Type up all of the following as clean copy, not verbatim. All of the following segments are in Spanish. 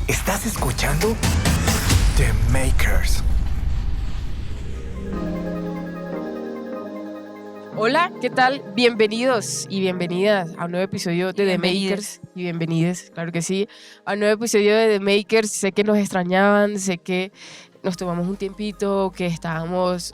Estás escuchando The Makers. Hola, ¿qué tal? Bienvenidos y bienvenidas a un nuevo episodio de The Makers. Y bienvenidas, claro que sí, a un nuevo episodio de The Makers. Sé que nos extrañaban, sé que nos tomamos un tiempito, que estábamos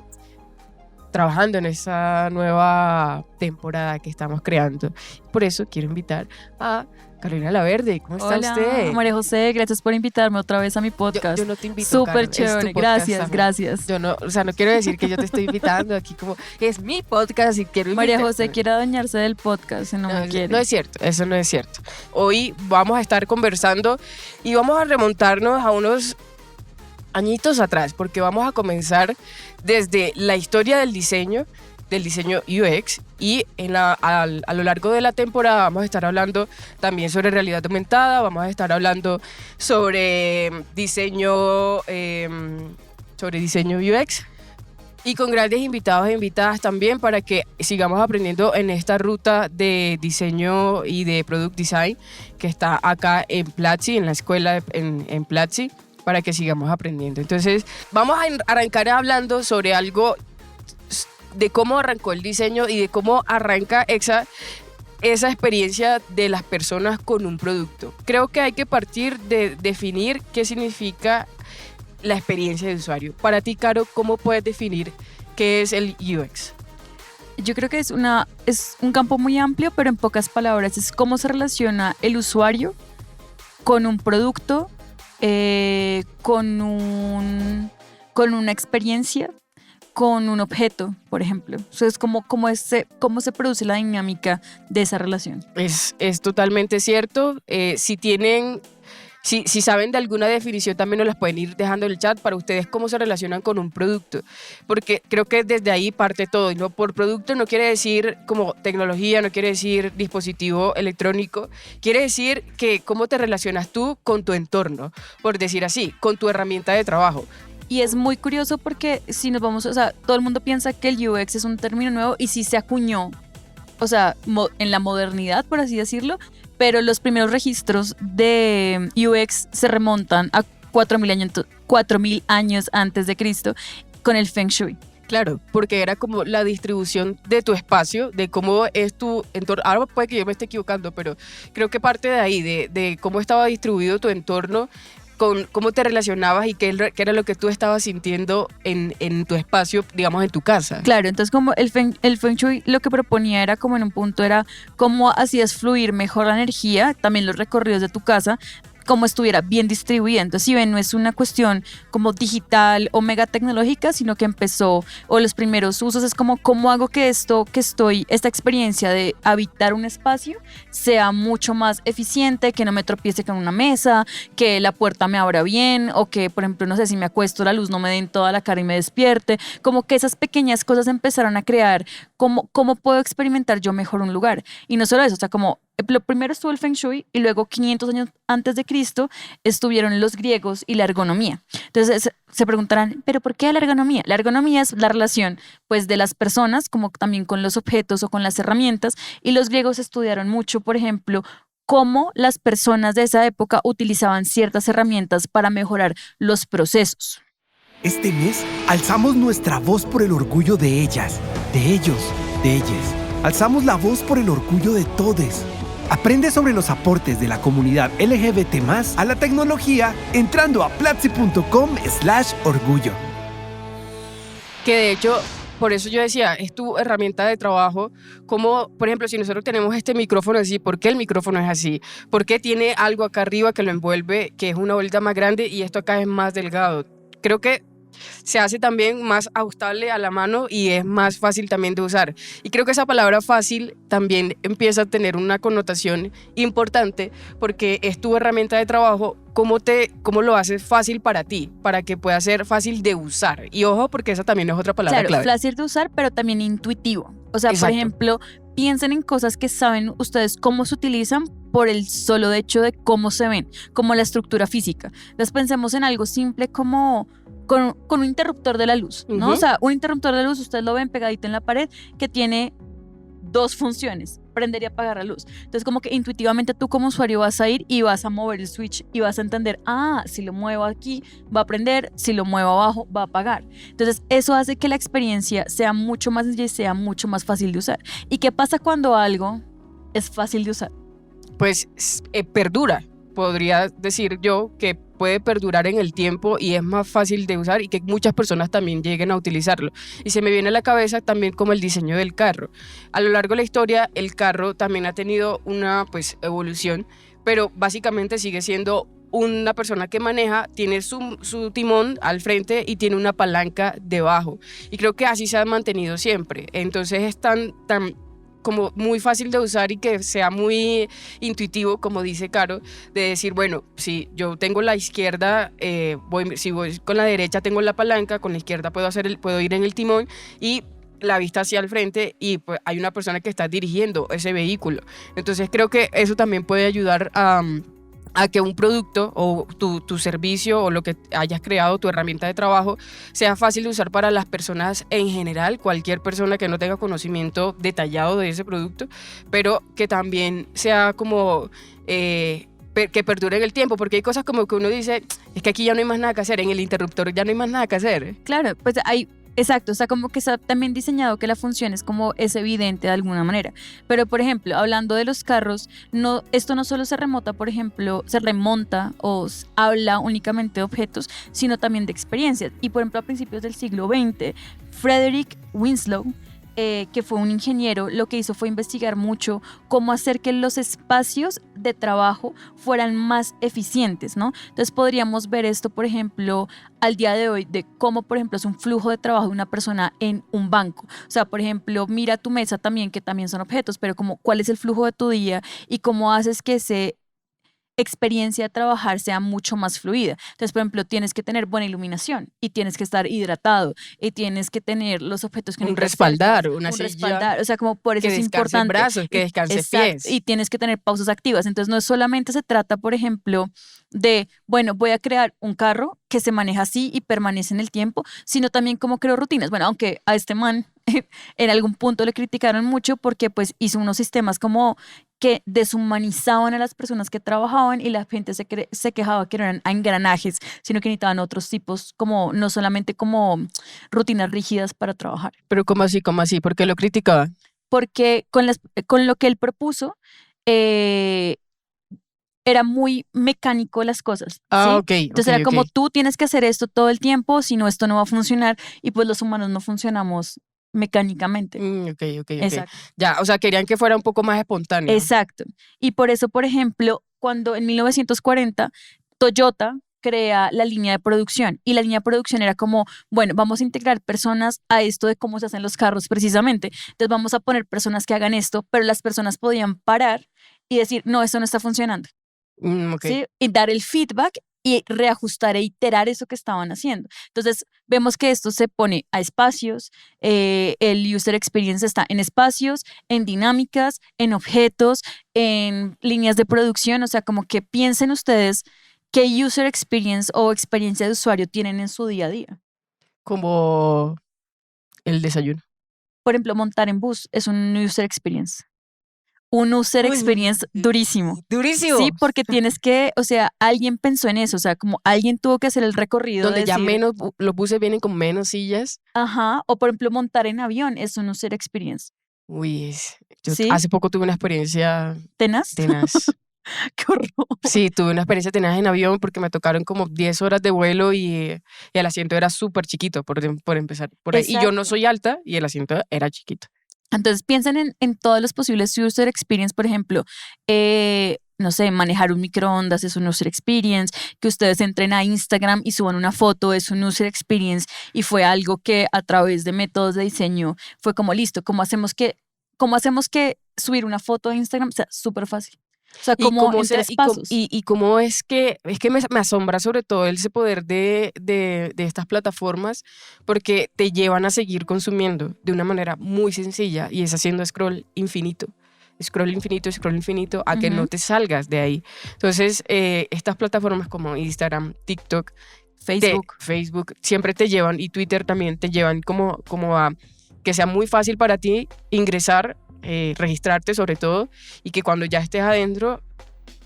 trabajando en esa nueva temporada que estamos creando. Por eso quiero invitar a Carolina Laverde. ¿Cómo está usted? Hola, María José, gracias por invitarme otra vez a mi podcast. Yo no te invito, Súper Carol, chévere, es tu podcast gracias, también. gracias. Yo no, no quiero decir que yo te estoy invitando aquí como es mi podcast y quiero invitar. María José quiere adueñarse del podcast y no me quiere. No es cierto, eso no es cierto. Hoy vamos a estar conversando y vamos a remontarnos a unos añitos atrás, porque vamos a comenzar desde la historia del diseño UX, y a lo largo de la temporada vamos a estar hablando también sobre realidad aumentada, vamos a estar hablando sobre diseño UX, y con grandes invitados e invitadas también para que sigamos aprendiendo en esta ruta de diseño y de product design que está acá en Platzi, en la escuela en Platzi, para que sigamos aprendiendo. Entonces vamos a arrancar hablando sobre algo de cómo arrancó el diseño y de cómo arranca esa experiencia de las personas con un producto. Creo que hay que partir de definir qué significa la experiencia de usuario. Para ti, Caro, ¿cómo puedes definir qué es el UX? Yo creo que es un campo muy amplio, pero en pocas palabras es cómo se relaciona el usuario con un producto, con una experiencia, con un objeto, por ejemplo. Entonces, cómo se produce la dinámica de esa relación. Es totalmente cierto. Si saben de alguna definición, también nos las pueden ir dejando en el chat para ustedes cómo se relacionan con un producto, porque creo que desde ahí parte todo. Y no, por producto no quiere decir como tecnología, no quiere decir dispositivo electrónico, quiere decir que cómo te relacionas tú con tu entorno, por decir así, con tu herramienta de trabajo. Y es muy curioso porque si nos vamos, todo el mundo piensa que el UX es un término nuevo y sí se acuñó, en la modernidad, por así decirlo, pero los primeros registros de UX se remontan a 4.000 años antes de Cristo con el Feng Shui. Claro, porque era como la distribución de tu espacio, de cómo es tu entorno. Ahora puede que yo me esté equivocando, pero creo que parte de ahí, de cómo estaba distribuido tu entorno, con cómo te relacionabas y qué era lo que tú estabas sintiendo en tu espacio, digamos, en tu casa. Claro, entonces como el Feng Shui lo que proponía era como en un punto era cómo hacías fluir mejor la energía, también los recorridos de tu casa, como estuviera bien distribuida. Entonces, si ven, no es una cuestión como digital o mega tecnológica, sino que empezó, o los primeros usos es como, ¿cómo hago que esta experiencia de habitar un espacio sea mucho más eficiente, que no me tropiece con una mesa, que la puerta me abra bien, o que, por ejemplo, no sé, si me acuesto la luz no me dé en toda la cara y me despierte? Como que esas pequeñas cosas empezaron a crear cómo puedo experimentar yo mejor un lugar. Y no solo eso, como lo primero estuvo el Feng Shui y luego 500 años antes de Cristo estuvieron los griegos y la ergonomía. Entonces se preguntarán, ¿pero por qué la ergonomía? La ergonomía es la relación pues de las personas como también con los objetos o con las herramientas, y los griegos estudiaron mucho, por ejemplo, cómo las personas de esa época utilizaban ciertas herramientas para mejorar los procesos. Este mes alzamos nuestra voz por el orgullo de ellas, de ellos, de ellas. Alzamos la voz por el orgullo de todes. Aprende sobre los aportes de la comunidad LGBT+ a la tecnología entrando a platzi.com/orgullo. Que de hecho, por eso yo decía, es tu herramienta de trabajo. Como, por ejemplo, si nosotros tenemos este micrófono así, ¿por qué el micrófono es así? ¿Por qué tiene algo acá arriba que lo envuelve, que es una bolita más grande y esto acá es más delgado? Creo que se hace también más ajustable a la mano y es más fácil también de usar. Y creo que esa palabra fácil también empieza a tener una connotación importante, porque es tu herramienta de trabajo. ¿Cómo lo haces fácil para ti? Para que pueda ser fácil de usar. Y ojo, porque esa también es otra palabra clave. Claro, fácil de usar, pero también intuitivo. Exacto. Por ejemplo, piensen en cosas que saben ustedes cómo se utilizan por el solo hecho de cómo se ven, como la estructura física. Entonces pensemos en algo simple como con un interruptor de la luz, ¿no? Uh-huh. Un interruptor de luz, ustedes lo ven pegadito en la pared, que tiene dos funciones. prender y apagar la luz. Entonces como que intuitivamente tú como usuario vas a ir y vas a mover el switch y vas a entender, si lo muevo aquí va a prender, si lo muevo abajo va a apagar. Entonces eso hace que la experiencia sea mucho más sencilla y sea mucho más fácil de usar. ¿Y qué pasa cuando algo es fácil de usar? Pues perdura. Podría decir yo que puede perdurar en el tiempo y es más fácil de usar y que muchas personas también lleguen a utilizarlo. Y se me viene a la cabeza también como el diseño del carro. A lo largo de la historia, el carro también ha tenido una pues evolución, pero básicamente sigue siendo una persona que maneja, tiene su timón al frente y tiene una palanca debajo. Y creo que así se ha mantenido siempre. Entonces es tan como muy fácil de usar y que sea muy intuitivo, como dice Caro, de decir, bueno, si yo tengo la izquierda, si voy con la derecha tengo la palanca, con la izquierda puedo ir en el timón y la vista hacia el frente y pues hay una persona que está dirigiendo ese vehículo. Entonces creo que eso también puede ayudar a que un producto o tu servicio o lo que hayas creado, tu herramienta de trabajo, sea fácil de usar para las personas en general, cualquier persona que no tenga conocimiento detallado de ese producto, pero que también sea como que perdure en el tiempo, porque hay cosas como que uno dice, es que aquí ya no hay más nada que hacer, en el interruptor ya no hay más nada que hacer. Claro, pues hay... Exacto, o sea, como que está también diseñado que la función es como es evidente de alguna manera. Pero, por ejemplo, hablando de los carros, esto no solo se remonta, por ejemplo, se remonta o habla únicamente de objetos, sino también de experiencias. Y, por ejemplo, a principios del siglo XX, Frederick Winslow, que fue un ingeniero, lo que hizo fue investigar mucho cómo hacer que los espacios de trabajo fueran más eficientes, ¿no? Entonces podríamos ver esto, por ejemplo, al día de hoy, de cómo, por ejemplo, es un flujo de trabajo de una persona en un banco. O sea, por ejemplo, mira tu mesa también, que también son objetos, pero como cuál es el flujo de tu día y cómo haces que experiencia de trabajar sea mucho más fluida. Entonces, por ejemplo, tienes que tener buena iluminación y tienes que estar hidratado y tienes que tener los objetos que un necesitas respaldar, cerca, una un silla respaldar, o sea, como por eso que es descanse importante. brazos, que descanse Exacto, pies. y tienes que tener pausas activas. Entonces, no solamente se trata, por ejemplo, de, bueno, voy a crear un carro que se maneja así y permanece en el tiempo, sino también cómo creo rutinas. Bueno, aunque a este man en algún punto le criticaron mucho porque pues hizo unos sistemas como que deshumanizaban a las personas que trabajaban y la gente se quejaba que no eran engranajes, sino que necesitaban otros tipos, como no solamente como rutinas rígidas para trabajar. Pero ¿cómo así? ¿Cómo así? ¿Por qué lo criticaba? Porque con lo que él propuso, eh, era muy mecánico las cosas, ¿sí? Ok, Entonces era como tú tienes que hacer esto todo el tiempo, si no esto no va a funcionar y pues los humanos no funcionamos mecánicamente. Ok. Exacto. Ya, o sea, querían que fuera un poco más espontáneo. Exacto. Y por eso, por ejemplo, cuando en 1940 Toyota crea la línea de producción y la línea de producción era como, bueno, vamos a integrar personas a esto de cómo se hacen los carros precisamente. Entonces vamos a poner personas que hagan esto, pero las personas podían parar y decir, no, esto no está funcionando. Ok. ¿Sí? Y dar el feedback y reajustar e iterar eso que estaban haciendo. Entonces, vemos que esto se pone a espacios, el user experience está en espacios, en dinámicas, en objetos, en líneas de producción, o sea, como que piensen ustedes qué user experience o experiencia de usuario tienen en su día a día. Como el desayuno. Por ejemplo, montar en bus es un user experience. Un user experience durísimo. Durísimo. Sí, porque tienes que, o sea, alguien pensó en eso, o sea, como alguien tuvo que hacer el recorrido. Donde de ya decir, los buses vienen con menos sillas. ajá, o por ejemplo, montar en avión es un user experience. Uy, yo ¿Sí? hace poco tuve una experiencia ¿Tenaz? tenaz. Qué horror. Sí, tuve una experiencia tenaz en avión porque me tocaron como 10 horas de vuelo y el asiento era súper chiquito, por empezar. Por ahí. Y yo no Exacto. soy alta y el asiento era chiquito. Entonces piensen en todos los posibles user experience, por ejemplo, no sé, manejar un microondas es un user experience, que ustedes entren a Instagram y suban una foto es un user experience y fue algo que a través de métodos de diseño fue como listo, ¿cómo hacemos que subir una foto a Instagram sea súper fácil? O sea, como en 3 pasos. Y cómo es que me asombra sobre todo ese poder de estas plataformas porque te llevan a seguir consumiendo de una manera muy sencilla y es haciendo scroll infinito a que no te salgas de ahí. Entonces, estas plataformas como Instagram, TikTok, Facebook siempre te llevan y Twitter también te llevan como a que sea muy fácil para ti ingresar registrarte sobre todo, y que cuando ya estés adentro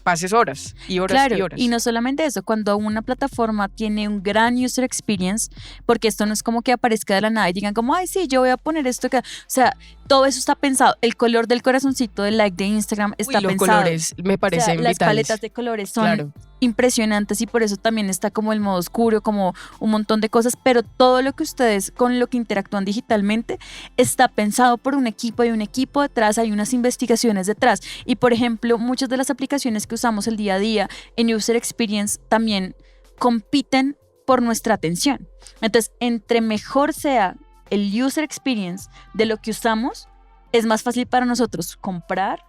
pases horas y horas Claro, y horas. y no solamente eso, cuando una plataforma tiene un gran user experience, porque esto no es como que aparezca de la nada y digan como, ay, sí, yo voy a poner esto acá. O sea, todo eso está pensado. El color del corazoncito del like de Instagram está Uy, los pensado. colores me O sea, parecen las vitales. paletas de colores son Claro. impresionantes y por eso también está como el modo oscuro, como un montón de cosas, pero todo lo que ustedes con lo que interactúan digitalmente está pensado por un equipo, hay un equipo detrás, hay unas investigaciones detrás y por ejemplo muchas de las aplicaciones que usamos el día a día en User Experience también compiten por nuestra atención. Entonces, entre mejor sea el User Experience de lo que usamos, es más fácil para nosotros comprar,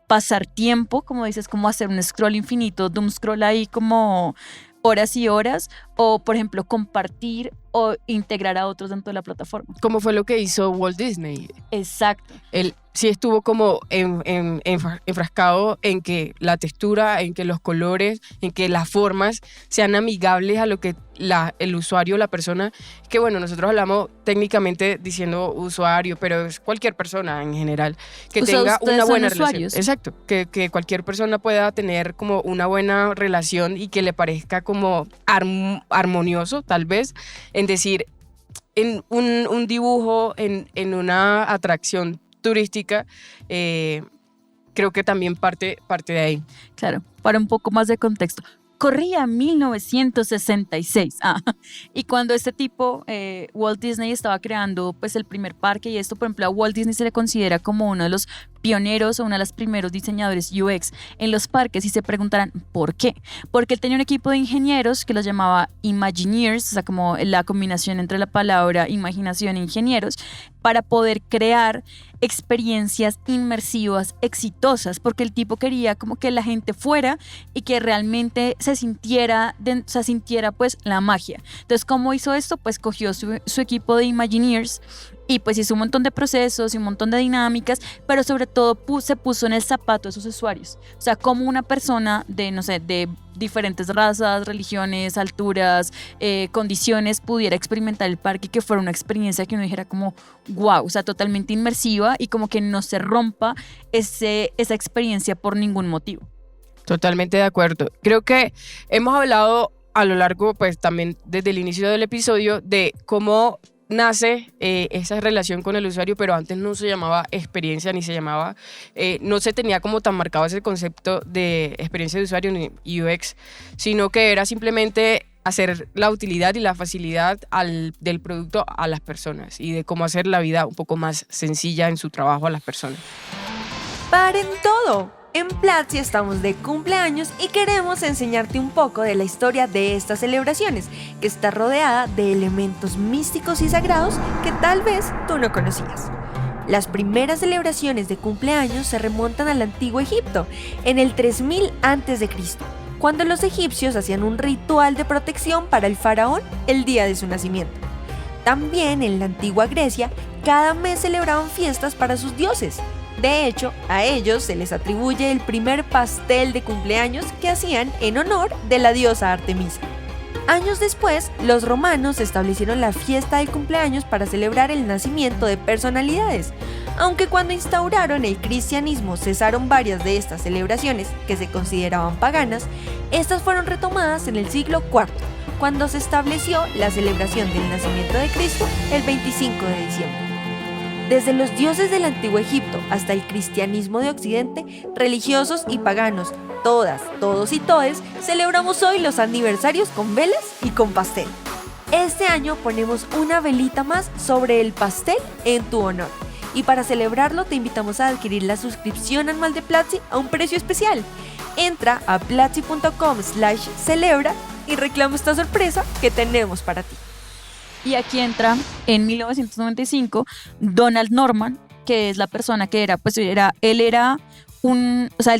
pasar tiempo, como dices, como hacer un scroll infinito, doom scroll ahí como horas y horas, o por ejemplo compartir o integrar a otros dentro de la plataforma. Como fue lo que hizo Walt Disney. Exacto. Él sí estuvo como enfrascado en que la textura, en que los colores, en que las formas sean amigables a lo que el usuario, la persona, que bueno, nosotros hablamos técnicamente diciendo usuario, pero es cualquier persona en general, que O sea, tenga ustedes una son buena relación. usuarios. Exacto, que cualquier persona pueda tener como una buena relación y que le parezca como armonioso, tal vez, en decir, en un dibujo, en una atracción turística, creo que también parte de ahí. Claro, para un poco más de contexto. Corría 1966 y cuando este tipo, Walt Disney, estaba creando pues el primer parque y esto, por ejemplo, a Walt Disney se le considera como uno de los pioneros o uno de los primeros diseñadores UX en los parques y se preguntarán ¿por qué? Porque él tenía un equipo de ingenieros que los llamaba Imagineers, o sea, como la combinación entre la palabra imaginación e ingenieros, para poder crear experiencias inmersivas exitosas, porque el tipo quería como que la gente fuera y que realmente se sintiera pues la magia. Entonces, ¿cómo hizo esto? Pues cogió su equipo de Imagineers y pues hizo un montón de procesos y un montón de dinámicas, pero sobre todo se puso en el zapato de sus usuarios. O sea, como una persona de, no sé, de diferentes razas, religiones, alturas, condiciones, pudiera experimentar el parque y que fuera una experiencia que uno dijera como wow, o sea, totalmente inmersiva y como que no se rompa esa experiencia por ningún motivo. Totalmente de acuerdo. Creo que hemos hablado a lo largo, pues también desde el inicio del episodio, de cómo nace esa relación con el usuario, pero antes no se llamaba experiencia ni se llamaba, no se tenía como tan marcado ese concepto de experiencia de usuario ni UX, sino que era simplemente hacer la utilidad y la facilidad del producto a las personas y de cómo hacer la vida un poco más sencilla en su trabajo a las personas. ¡Paren todo! En Platzi estamos de cumpleaños y queremos enseñarte un poco de la historia de estas celebraciones, que está rodeada de elementos místicos y sagrados que tal vez tú no conocías. Las primeras celebraciones de cumpleaños se remontan al antiguo Egipto, en el 3000 a.C., cuando los egipcios hacían un ritual de protección para el faraón el día de su nacimiento. También en la antigua Grecia, cada mes celebraban fiestas para sus dioses. De hecho, a ellos se les atribuye el primer pastel de cumpleaños que hacían en honor de la diosa Artemisa. Años después, los romanos establecieron la fiesta de cumpleaños para celebrar el nacimiento de personalidades, aunque cuando instauraron el cristianismo cesaron varias de estas celebraciones, que se consideraban paganas. Estas fueron retomadas en el siglo IV, cuando se estableció la celebración del nacimiento de Cristo el 25 de diciembre. Desde los dioses del antiguo Egipto hasta el cristianismo de Occidente, religiosos y paganos, todas, todos y todes, celebramos hoy los aniversarios con velas y con pastel. Este año ponemos una velita más sobre el pastel en tu honor. Y para celebrarlo te invitamos a adquirir la suscripción anual de Platzi a un precio especial. Entra a platzi.com/celebra y reclama esta sorpresa que tenemos para ti. Y aquí entra, en 1995, Donald Norman, que es la persona que él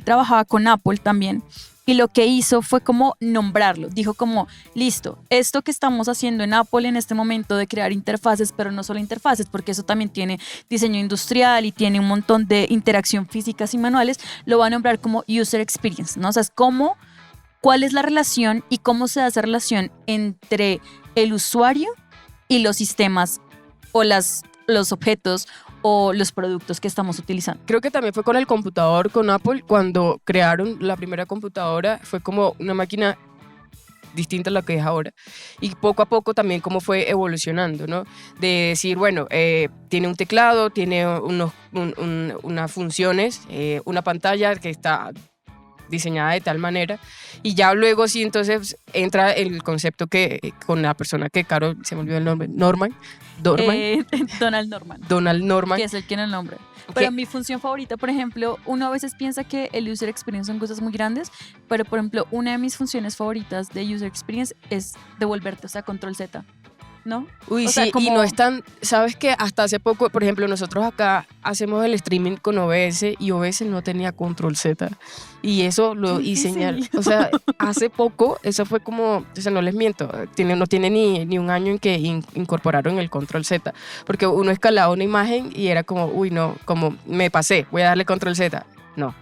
trabajaba con Apple también, y lo que hizo fue como nombrarlo, dijo como, listo, esto que estamos haciendo en Apple en este momento de crear interfaces, pero no solo interfaces, porque eso también tiene diseño industrial y tiene un montón de interacción físicas y manuales, lo va a nombrar como User Experience, ¿no? O sea, es como, cuál es la relación y cómo se da esa relación entre el usuario y los sistemas o los objetos o los productos que estamos utilizando. Creo que también fue con el computador, con Apple, cuando crearon la primera computadora, fue como una máquina distinta a la que es ahora. Y poco a poco también cómo fue evolucionando, ¿no? De decir, bueno, tiene un teclado, tiene unas funciones, una pantalla que está diseñada de tal manera, y ya luego sí entonces entra el concepto que con la persona que, Caro, se me olvidó el nombre, Donald Norman, que es el que no el nombre. Pero mi función favorita, por ejemplo, uno a veces piensa que el user experience son cosas muy grandes, pero por ejemplo, una de mis funciones favoritas de user experience es devolverte, o sea, control Z, ¿no? Uy, o sea, sí, y no es tan, sabes que hasta hace poco, por ejemplo, nosotros acá hacemos el streaming con OBS y OBS no tenía control Z, y eso lo diseñaron, o sea, hace poco, eso fue como, o sea, no les miento, no tiene ni un año en que incorporaron el control Z, porque uno escalaba una imagen y era como, uy, no, como me pasé, voy a darle control Z, no.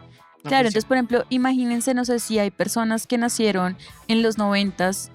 Claro, entonces, por ejemplo, imagínense, no sé si hay personas que nacieron en los 90s,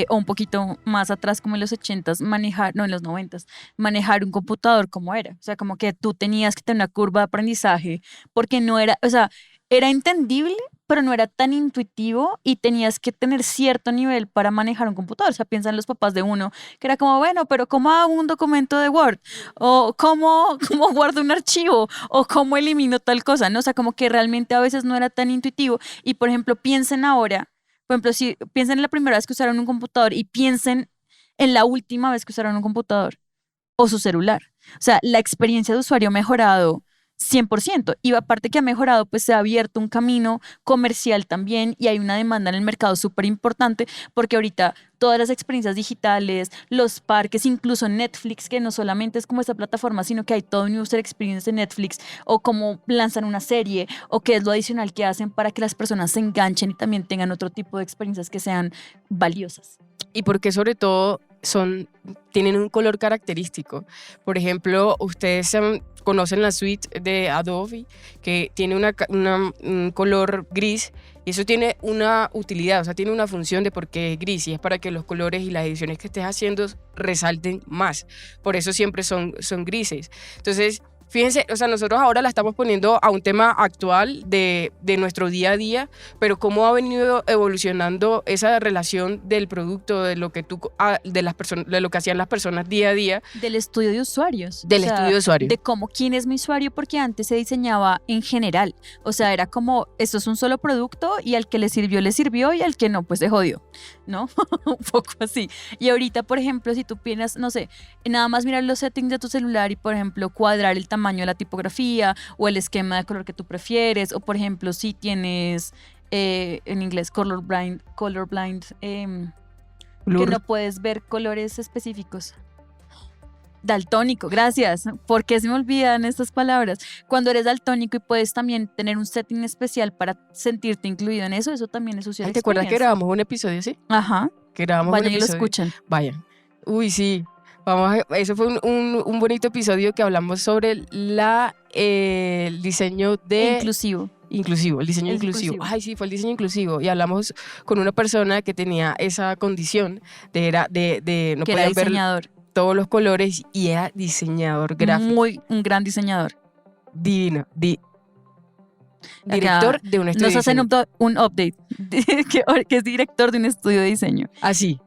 o un poquito más atrás, como en los 80s, en los 90s, manejar un computador como era. O sea, como que tú tenías que tener una curva de aprendizaje, porque no era, o sea, era entendible, pero no era tan intuitivo y tenías que tener cierto nivel para manejar un computador. O sea, piensan los papás de uno, que era como, bueno, pero ¿cómo hago un documento de Word? O ¿cómo guardo un archivo? O ¿cómo elimino tal cosa? ¿No? O sea, como que realmente a veces no era tan intuitivo. Y, por ejemplo, piensen ahora, por ejemplo, si piensen en la primera vez que usaron un computador y piensen en la última vez que usaron un computador o su celular. O sea, la experiencia de usuario ha mejorado 100%. Y aparte que ha mejorado, pues se ha abierto un camino comercial también y hay una demanda en el mercado súper importante porque ahorita todas las experiencias digitales, los parques, incluso Netflix, que no solamente es como esta plataforma, sino que hay todo un user experience de Netflix, o cómo lanzan una serie, o qué es lo adicional que hacen para que las personas se enganchen y también tengan otro tipo de experiencias que sean valiosas. Y porque sobre todo tienen un color característico. Por ejemplo, ustedes conocen la suite de Adobe, que tiene un color gris, y eso tiene una utilidad, o sea, tiene una función de por qué es gris, y es para que los colores y las ediciones que estés haciendo resalten más. Por eso siempre son grises. Entonces, fíjense, o sea, nosotros ahora la estamos poniendo a un tema actual de nuestro día a día, pero cómo ha venido evolucionando esa relación del producto, de lo que de lo que hacían las personas día a día. Del estudio de usuarios. Del estudio de usuarios. De cómo, quién es mi usuario, porque antes se diseñaba en general. O sea, era como, esto es un solo producto y al que le sirvió y al que no, pues se jodió, ¿no? Un poco así. Y ahorita, por ejemplo, si tú piensas, no sé, nada más mirar los settings de tu celular y, por ejemplo, cuadrar el tamaño de la tipografía o el esquema de color que tú prefieres, o por ejemplo si tienes en inglés colorblind, que no puedes ver colores específicos. Daltónico, gracias, porque se me olvidan estas palabras. Cuando eres daltónico y puedes también tener un setting especial para sentirte incluido en eso también es usual. ¿Te acuerdas que grabamos un episodio así? Ajá. Que grabamos Vayan un episodio. Y lo escuchan. Vayan. Uy, sí. Eso fue un bonito episodio que hablamos sobre el diseño inclusivo. El diseño inclusivo. Ay, sí, fue el diseño inclusivo. Y hablamos con una persona que tenía esa condición de no podía ver todos los colores y era diseñador gráfico. Un gran diseñador. Divino. Director de un estudio de diseño. Nos hacen un update que es director de un estudio de diseño. Así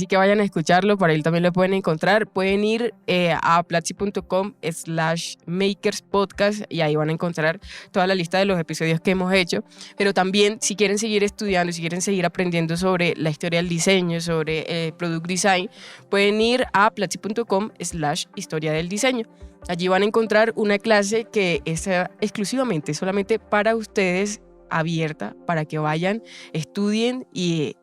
que vayan a escucharlo, por ahí también lo pueden encontrar. Pueden ir a platzi.com/makerspodcast y ahí van a encontrar toda la lista de los episodios que hemos hecho. Pero también, si quieren seguir estudiando, si quieren seguir aprendiendo sobre la historia del diseño, sobre product design, pueden ir a platzi.com/historia del diseño. Allí van a encontrar una clase que es exclusivamente, solamente para ustedes, abierta, para que vayan, estudien y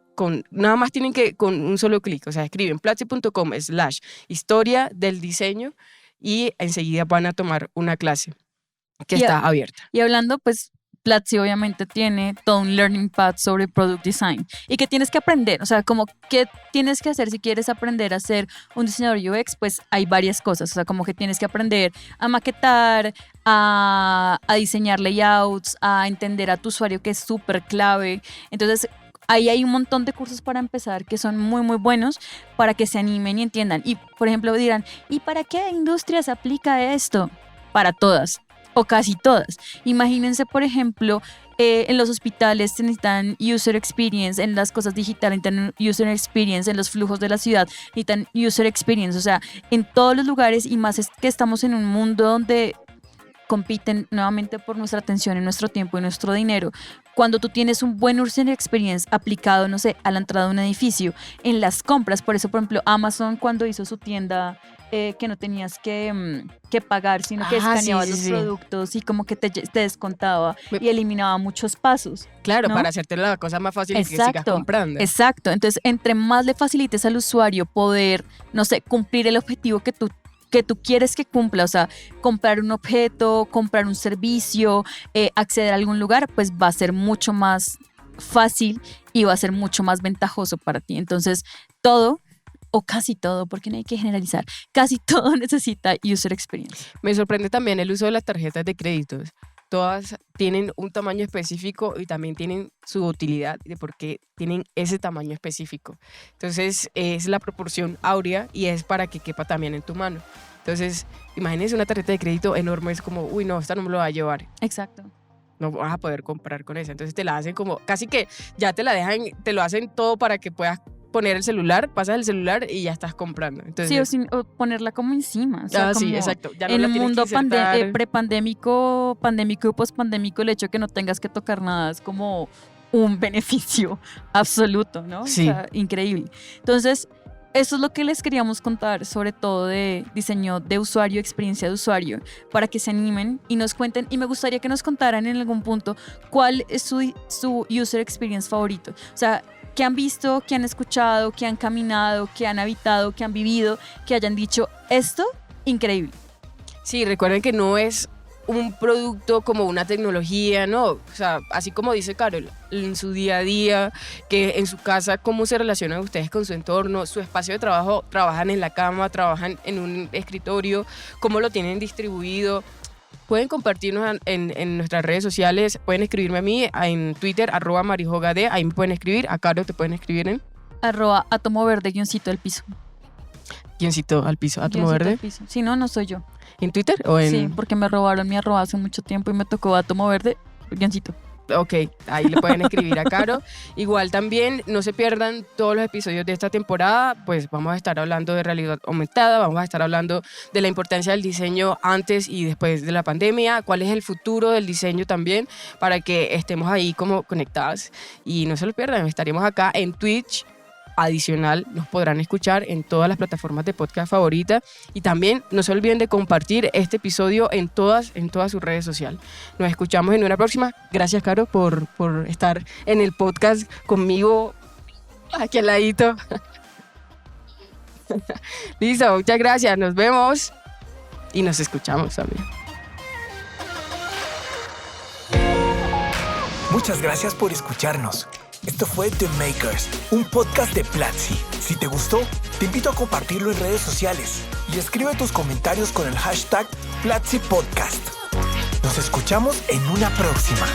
nada más tienen que, con un solo clic, o sea, escriben platzi.com/historia del diseño y enseguida van a tomar una clase que está abierta. Y hablando, pues, Platzi obviamente tiene todo un learning path sobre product design y que tienes que aprender, o sea, como qué tienes que hacer si quieres aprender a ser un diseñador UX, pues hay varias cosas, o sea, como que tienes que aprender a maquetar, a diseñar layouts, a entender a tu usuario, que es súper clave. Entonces, ahí hay un montón de cursos para empezar que son muy, muy buenos para que se animen y entiendan. Y, por ejemplo, dirán, ¿y para qué industria se aplica esto? para todas o casi todas. Imagínense, por ejemplo, en los hospitales necesitan user experience, en las cosas digitales necesitan user experience, en los flujos de la ciudad necesitan user experience, o sea, en todos los lugares, y más es que estamos en un mundo donde compiten nuevamente por nuestra atención y nuestro tiempo y nuestro dinero. Cuando tú tienes un buen user experience aplicado, no sé, a la entrada de un edificio, en las compras, por eso, por ejemplo, Amazon cuando hizo su tienda, que no tenías que pagar, sino que escaneabas los productos y como que te descontaba y eliminaba muchos pasos. Claro, ¿no? para hacerte la cosa más fácil y que sigas comprando. Exacto. Entonces, entre más le facilites al usuario poder, no sé, cumplir el objetivo que tú quieres que cumpla, o sea, comprar un objeto, comprar un servicio, acceder a algún lugar, pues va a ser mucho más fácil y va a ser mucho más ventajoso para ti. Entonces, todo, o casi todo, porque no hay que generalizar, casi todo necesita user experience. Me sorprende también el uso de las tarjetas de créditos. Todas tienen un tamaño específico y también tienen su utilidad de por qué tienen ese tamaño específico. Entonces es la proporción áurea y es para que quepa también en tu mano. Entonces imagínense una tarjeta de crédito enorme, es como, uy no, esta no me lo va a llevar. Exacto. No vas a poder comprar con esa. Entonces te la hacen como, casi que ya te la dejan, te lo hacen todo para que puedas poner el celular, pasas el celular y ya estás comprando. Entonces, sí, o ponerla como encima. O sea, sí, exacto. Ya no en la el tienes mundo que insertar. prepandémico, pandémico y pospandémico, el hecho de que no tengas que tocar nada es como un beneficio absoluto, ¿no? Sí. O sea, increíble. Entonces, eso es lo que les queríamos contar, sobre todo de diseño de usuario, experiencia de usuario, para que se animen y nos cuenten. Y me gustaría que nos contaran en algún punto cuál es su user experience favorito. O sea, ¿qué han visto, qué han escuchado, qué han caminado, qué han habitado, qué han vivido, que hayan dicho esto? Increíble. Sí, recuerden que no es un producto como una tecnología, ¿no? O sea, así como dice Carol, en su día a día, que en su casa, cómo se relacionan ustedes con su entorno, su espacio de trabajo, trabajan en la cama, trabajan en un escritorio, cómo lo tienen distribuido. Pueden compartirnos en nuestras redes sociales, pueden escribirme a mí en Twitter, @marijogad, ahí me pueden escribir, a Caro te pueden escribir en @atoverde _ piso. Guioncito al piso, átomo verde. Si no, no soy yo. ¿En Twitter o en...? Sí, porque me robaron mi arroba hace mucho tiempo y me tocó átomo verde, guioncito. Ok, ahí le pueden escribir a Caro. Igual también no se pierdan todos los episodios de esta temporada, pues vamos a estar hablando de realidad aumentada, vamos a estar hablando de la importancia del diseño antes y después de la pandemia, cuál es el futuro del diseño también, para que estemos ahí como conectadas y no se lo pierdan, estaremos acá en Twitch. Adicional, nos podrán escuchar en todas las plataformas de podcast favoritas y también no se olviden de compartir este episodio en todas sus redes sociales. Nos escuchamos en una próxima. Gracias, Caro, por estar en el podcast conmigo aquí al ladito. Listo, muchas gracias. Nos vemos y nos escuchamos también. Muchas gracias por escucharnos. Esto fue The Makers, un podcast de Platzi. Si te gustó, te invito a compartirlo en redes sociales y escribe tus comentarios con el hashtag Platzi Podcast. Nos escuchamos en una próxima.